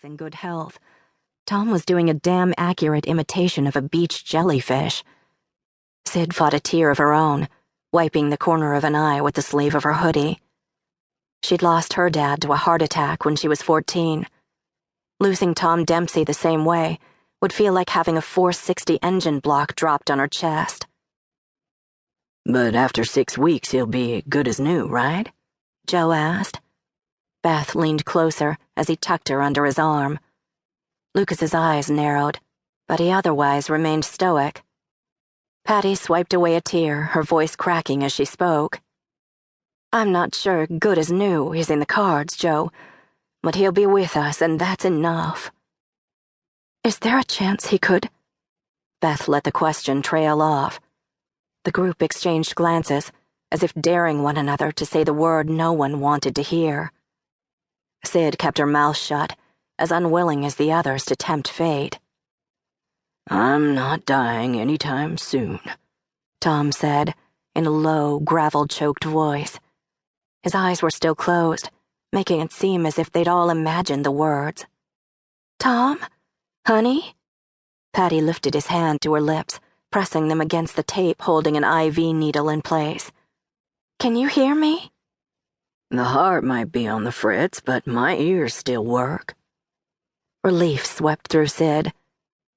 in good health. Tom was doing a damn accurate imitation of a beach jellyfish. Sid fought a tear of her own, wiping the corner of an eye with the sleeve of her hoodie. She'd lost her dad to a heart attack when she was 14. Losing Tom Dempsey the same way would feel like having a 460 engine block dropped on her chest. "But after 6 weeks he'll be good as new, right?" Joe asked. Beth leaned closer as he tucked her under his arm. Lucas's eyes narrowed, but he otherwise remained stoic. Patty swiped away a tear, her voice cracking as she spoke. "I'm not sure good as new is in the cards, Joe, but he'll be with us, and that's enough." "Is there a chance he could?" Beth let the question trail off. The group exchanged glances, as if daring one another to say the word no one wanted to hear. Sid kept her mouth shut, as unwilling as the others to tempt fate. "I'm not dying anytime soon," Tom said, in a low, gravel-choked voice. His eyes were still closed, making it seem as if they'd all imagined the words. "Tom? Honey?" Patty lifted his hand to her lips, pressing them against the tape holding an IV needle in place. "Can you hear me?" "The heart might be on the fritz, but my ears still work." Relief swept through Sid.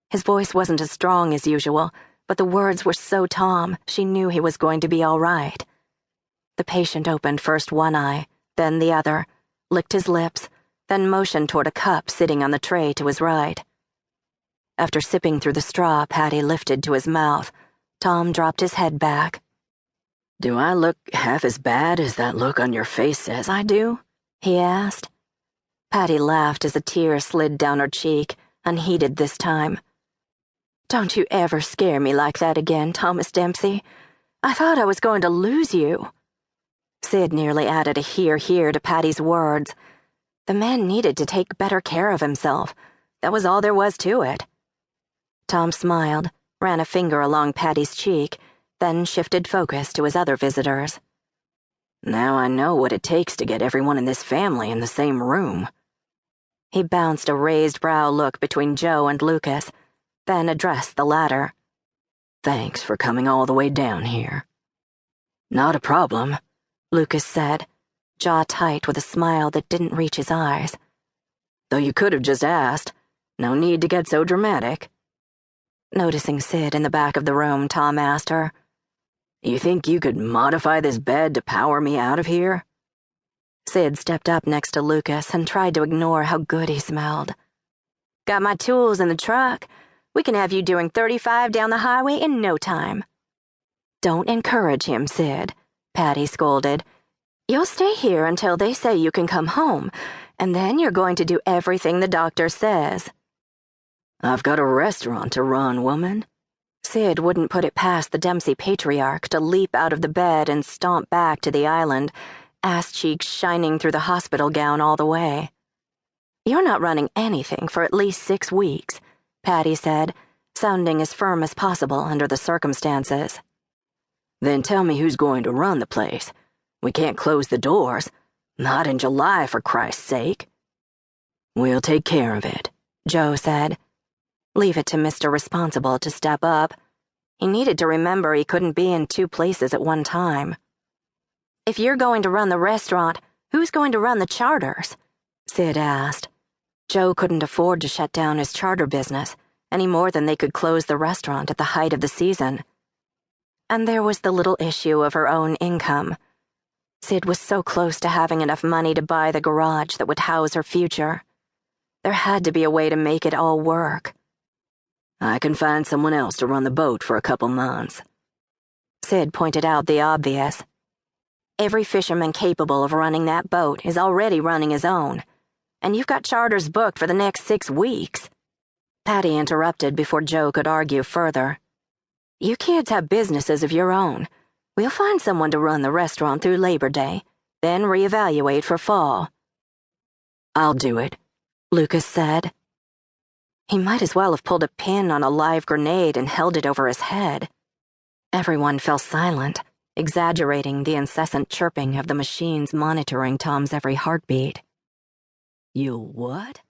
His voice wasn't as strong as usual, but the words were so Tom, she knew he was going to be all right. The patient opened first one eye, then the other, licked his lips, then motioned toward a cup sitting on the tray to his right. After sipping through the straw Patty lifted to his mouth, Tom dropped his head back. "Do I look half as bad as that look on your face says I do?" he asked. Patty laughed as a tear slid down her cheek, unheeded this time. "Don't you ever scare me like that again, Thomas Dempsey. I thought I was going to lose you." Sid nearly added a hear to Patty's words. The man needed to take better care of himself. That was all there was to it. Tom smiled, ran a finger along Patty's cheek, then shifted focus to his other visitors. "Now I know what it takes to get everyone in this family in the same room." He bounced a raised brow look between Joe and Lucas, then addressed the latter. "Thanks for coming all the way down here." "Not a problem," Lucas said, jaw tight with a smile that didn't reach his eyes. "Though you could have just asked. No need to get so dramatic." Noticing Sid in the back of the room, Tom asked her, "You think you could modify this bed to power me out of here?" Sid stepped up next to Lucas and tried to ignore how good he smelled. "Got my tools in the truck. We can have you doing 35 down the highway in no time." "Don't encourage him, Sid," Patty scolded. "You'll stay here until they say you can come home, and then you're going to do everything the doctor says." "I've got a restaurant to run, woman." Sid wouldn't put it past the Dempsey patriarch to leap out of the bed and stomp back to the island, ass cheeks shining through the hospital gown all the way. "You're not running anything for at least 6 weeks," Patty said, sounding as firm as possible under the circumstances. "Then tell me who's going to run the place. We can't close the doors. Not in July, for Christ's sake." "We'll take care of it," Joe said. Leave it to Mr. Responsible to step up. He needed to remember he couldn't be in 2 places at one time. "If you're going to run the restaurant, who's going to run the charters?" Sid asked. Joe couldn't afford to shut down his charter business, any more than they could close the restaurant at the height of the season. And there was the little issue of her own income. Sid was so close to having enough money to buy the garage that would house her future. There had to be a way to make it all work. "I can find someone else to run the boat for a couple months." Sid pointed out the obvious. "Every fisherman capable of running that boat is already running his own, and you've got charters booked for the next 6 weeks. Patty interrupted before Joe could argue further. "You kids have businesses of your own. We'll find someone to run the restaurant through Labor Day, then reevaluate for fall." "I'll do it," Lucas said. He might as well have pulled a pin on a live grenade and held it over his head. Everyone fell silent, exaggerating the incessant chirping of the machines monitoring Tom's every heartbeat. "You'll what?"